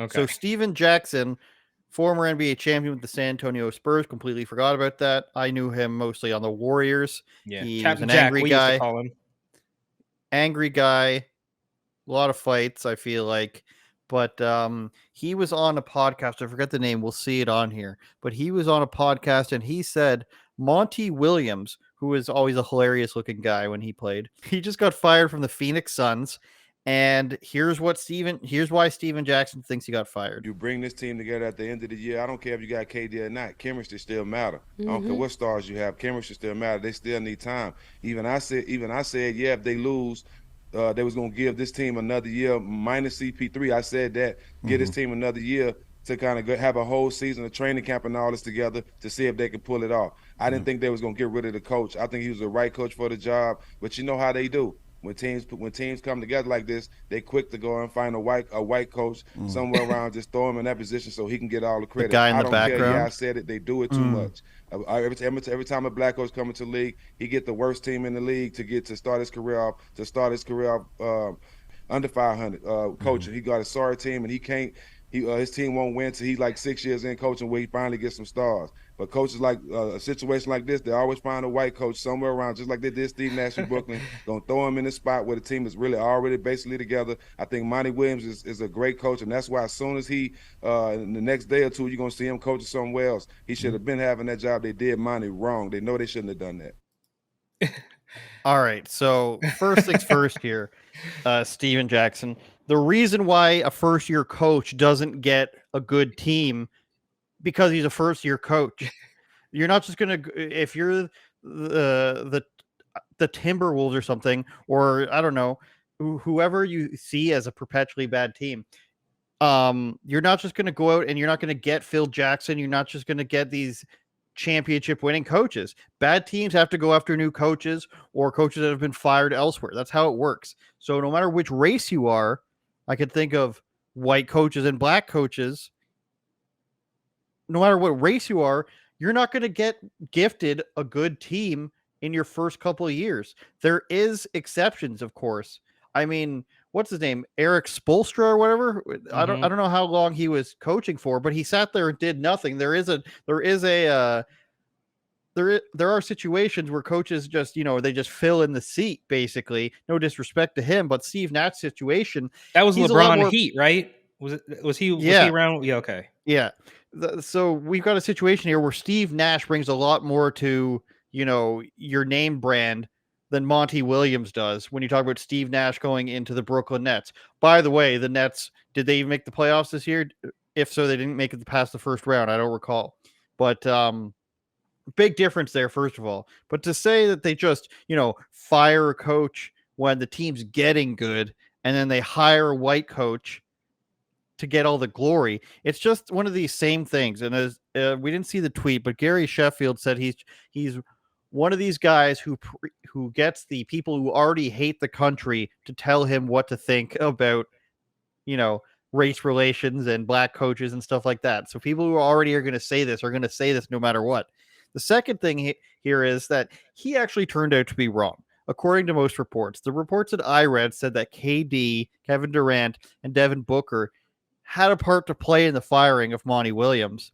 Okay. So Steven Jackson, former NBA champion with the San Antonio Spurs, completely forgot about that. I knew him mostly on the Warriors. Yeah. He was Captain an Jack, angry we used to guy. call him. A lot of fights, I feel like. But he was on a podcast. I forget the name. We'll see it on here. But he was on a podcast and he said Monty Williams, who was always a hilarious looking guy when he played, he just got fired from the Phoenix Suns. And here's why Steven Jackson thinks he got fired. You bring this team together at the end of the year. I don't care if you got KD or not. Chemistry still matter. I don't care what stars you have. Chemistry still matter. They still need time. Even I said, yeah, if they lose, they was gonna give this team another year minus CP3. I said that give this team another year to kind of have a whole season of training camp and all this together to see if they can pull it off. I didn't think they was gonna get rid of the coach. I think he was the right coach for the job. But you know how they do. When teams come together like this, they quick to go and find a white coach somewhere around, just throw him in that position so he can get all the The credit. guy in I the don't care. Yeah, I background. said it. They do it too much. Every time a black coach comes into the league, he get the worst team in the league to start his career off under 500 coaching. He got a sorry team and he can't. His team won't win till he's like 6 years in coaching where he finally gets some stars. But coaches like a situation like this, they always find a white coach somewhere around, just like they did Steve Nash in Brooklyn. Gonna throw him in the spot where the team is really already basically together. I think Monty Williams is a great coach, and that's why as soon as he in the next day or two, you're gonna see him coaching somewhere else. He should have been having that job. They did Monty wrong. They know they shouldn't have done that. All right. So first things first here, Steven Jackson. The reason why a first year coach doesn't get a good team because he's a first year coach. You're not just gonna if you're the Timberwolves or something, or I don't know, whoever you see as a perpetually bad team. You're not just gonna go out and you're not gonna get Phil Jackson. You're not just gonna get these championship winning coaches. Bad teams have to go after new coaches or coaches that have been fired elsewhere. That's how it works. So no matter which race you are, I could think of white coaches and black coaches. No matter what race you are, you're not going to get gifted a good team in your first couple of years. There is exceptions, of course. I mean, what's his name? Eric Spoelstra or whatever. I don't know how long he was coaching for, but he sat there and did nothing. There are situations where coaches just, they just fill in the seat, basically. No disrespect to him, but Steve Nash's situation, That was he's a lot LeBron more. Heat, right? Was he Yeah. around? Yeah, okay. Yeah. So we've got a situation here where Steve Nash brings a lot more to, your name brand than Monty Williams does when you talk about Steve Nash going into the Brooklyn Nets. By the way, the Nets, did they even make the playoffs this year? If so, they didn't make it past the first round. I don't recall. But big difference there, first of all. But to say that they just, fire a coach when the team's getting good and then they hire a white coach to get all the glory. It's just one of these same things. And as we didn't see the tweet, but Gary Sheffield said he's one of these guys who gets the people who already hate the country to tell him what to think about, race relations and black coaches and stuff like that. So people who already are going to say this no matter what. The second thing here is that he actually turned out to be wrong. According to most reports, the reports that I read said that KD, Kevin Durant, and Devin Booker had a part to play in the firing of Monty Williams.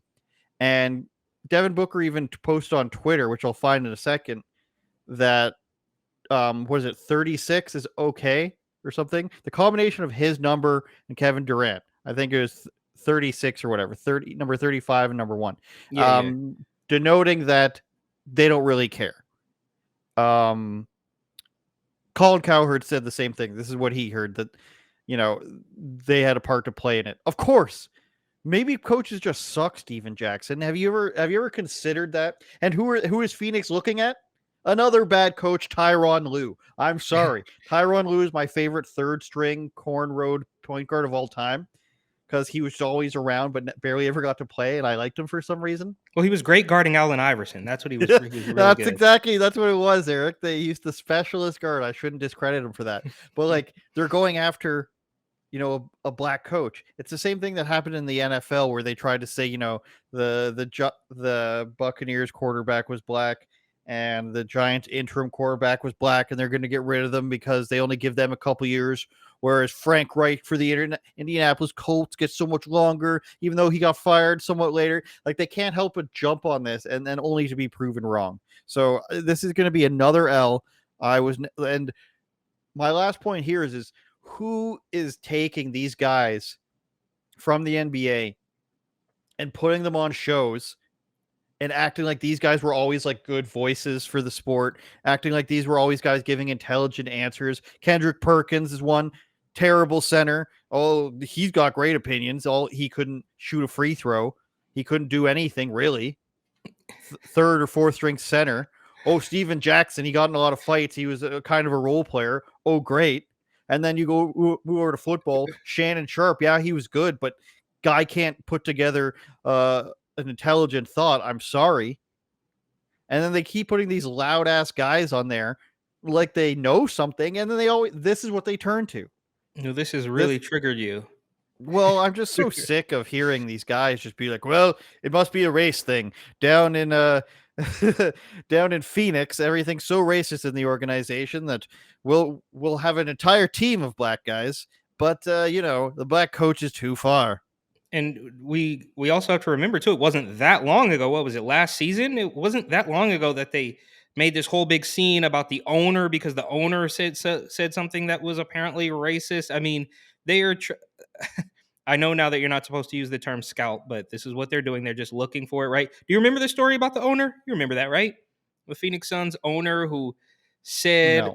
And Devin Booker even posted on Twitter, which I'll find in a second, that, 36 is okay or something? The combination of his number and Kevin Durant, I think it was 36 or whatever, number 35 and number 1. Yeah. Denoting that they don't really care. Colin Cowherd said the same thing. This is what he heard, that they had a part to play in it. Of course, maybe coaches just suck, Steven Jackson. Have you ever considered that? And who is Phoenix looking at? Another bad coach, Tyronn Lue. I'm sorry. Tyronn Lue is my favorite third string cornrowed point guard of all time because he was always around but barely ever got to play, and I liked him for some reason. Well, he was great guarding Allen Iverson. That's what he was. He was really that's good. that's what it was, Eric. They used the specialist guard. I shouldn't discredit him for that. But they're going after, a black coach. It's the same thing that happened in the NFL where they tried to say, the Buccaneers quarterback was black and the Giants interim quarterback was black, and they're going to get rid of them because they only give them a couple years. whereas Frank Reich for the Indianapolis Colts gets so much longer, even though he got fired somewhat later. Like, they can't help but jump on this and then only to be proven wrong. So this is going to be another L. And my last point here is who is taking these guys from the NBA and putting them on shows and acting like these guys were always like good voices for the sport, acting like these were always guys giving intelligent answers. Kendrick Perkins is one terrible center. Oh, he's got great opinions. He couldn't shoot a free throw. He couldn't do anything really. Third or fourth string center. Oh, Steven Jackson, he got in a lot of fights. He was a kind of a role player. Oh, great. And then you go move over to football. Shannon Sharp, yeah, he was good, but guy can't put together an intelligent thought. I'm sorry. And then they keep putting these loud ass guys on there like they know something, and then this is what they turn to. This has really triggered you. Well, I'm just so sick of hearing these guys just be like, well, it must be a race thing. Down in down in Phoenix, everything's so racist in the organization that we'll have an entire team of black guys, but the black coach is too far. And we also have to remember too, it wasn't that long ago. What was it, last season? It wasn't that long ago that they made this whole big scene about the owner because the owner said something that was apparently racist. I mean, they are I know now that you're not supposed to use the term scalp, but this is what they're doing. They're just looking for it, right? Do you remember the story about the owner? You remember that, right? The Phoenix Suns owner who said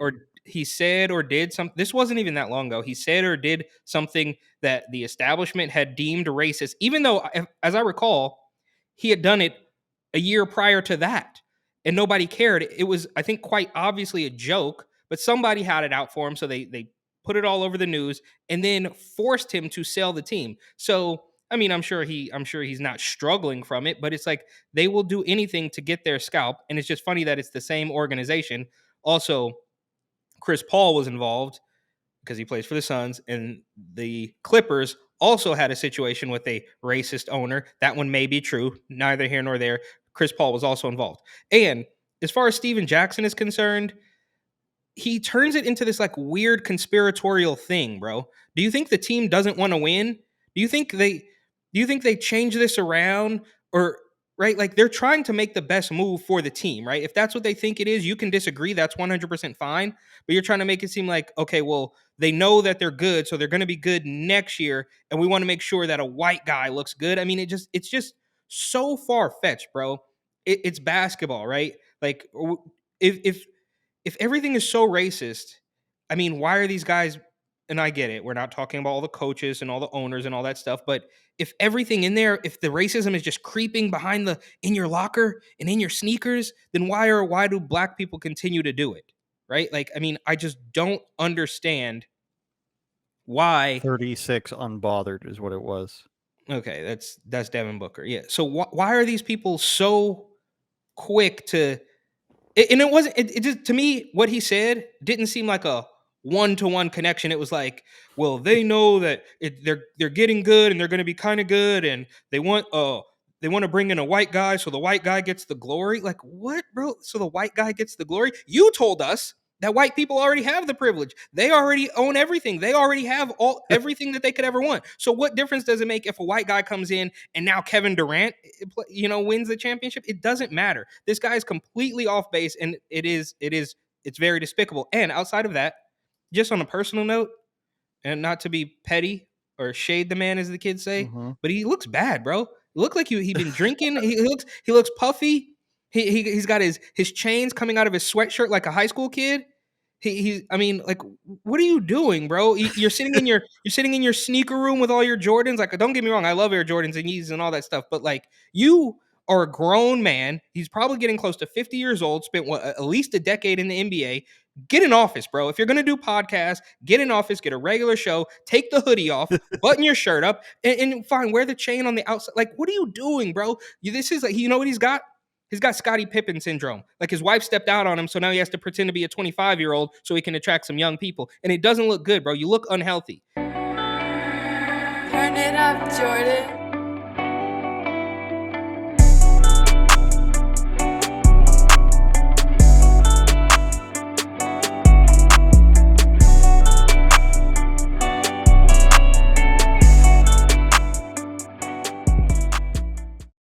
he said or did something. This wasn't even that long ago. He said or did something that the establishment had deemed racist, even though, as I recall, he had done it a year prior to that and nobody cared. It was, I think, quite obviously a joke, but somebody had it out for him. So they put it all over the news and then forced him to sell the team. So, I mean, I'm sure he's not struggling from it, but it's like they will do anything to get their scalp. And it's just funny that it's the same organization. Also, Chris Paul was involved because he plays for the Suns, and the Clippers also had a situation with a racist owner. That one may be true, neither here nor there. Chris Paul was also involved. And as far as Steven Jackson is concerned, he turns it into this like weird conspiratorial thing, bro. Do you think the team doesn't want to win? Do you think they change this around, or right? Like, they're trying to make the best move for the team, right? If that's what they think it is, you can disagree. That's 100% fine. But you're trying to make it seem like, okay, well, they know that they're good, so they're going to be good next year, and we want to make sure that a white guy looks good. I mean, it's just so far-fetched, bro. It's basketball, right? Like, if everything is so racist, I mean, why are these guys? And I get it. We're not talking about all the coaches and all the owners and all that stuff. But if everything in there, if the racism is just creeping behind in your locker and in your sneakers, then why do black people continue to do it? Right? Like, I mean, I just don't understand why. 36 unbothered is what it was. Okay, that's Devin Booker. Yeah. So why are these people so quick to? And it wasn't. It just, to me, what he said didn't seem like a one-to-one connection. It was like, well, they know that they're getting good and they're going to be kind of good, and they want to bring in a white guy so the white guy gets the glory. Like, what, bro? So the white guy gets the glory? You told us that white people already have the privilege. They already own everything. They already have everything that they could ever want. So what difference does it make if a white guy comes in and now Kevin Durant, wins the championship? It doesn't matter. This guy is completely off base, and it's very despicable. And outside of that, just on a personal note, and not to be petty or shade the man, as the kids say, but he looks bad, bro. Look like he been drinking. He looks puffy. He's got his chains coming out of his sweatshirt like a high school kid. I mean, like, what are you doing, bro? You're sitting in your sneaker room with all your Jordans. Like, don't get me wrong, I love Air Jordans and Yeezys and all that stuff, but like, you are a grown man. He's probably getting close to 50 years old. Spent at least a decade in the NBA. Get in office, bro. If you're gonna do podcasts, get in office. Get a regular show. Take the hoodie off. Button your shirt up, and fine. Wear the chain on the outside. Like, what are you doing, bro? This is like, you know what he's got? He's got Scottie Pippen syndrome. Like, his wife stepped out on him, so now he has to pretend to be a 25-year-old so he can attract some young people. And it doesn't look good, bro. You look unhealthy. Turn it up, Jordan.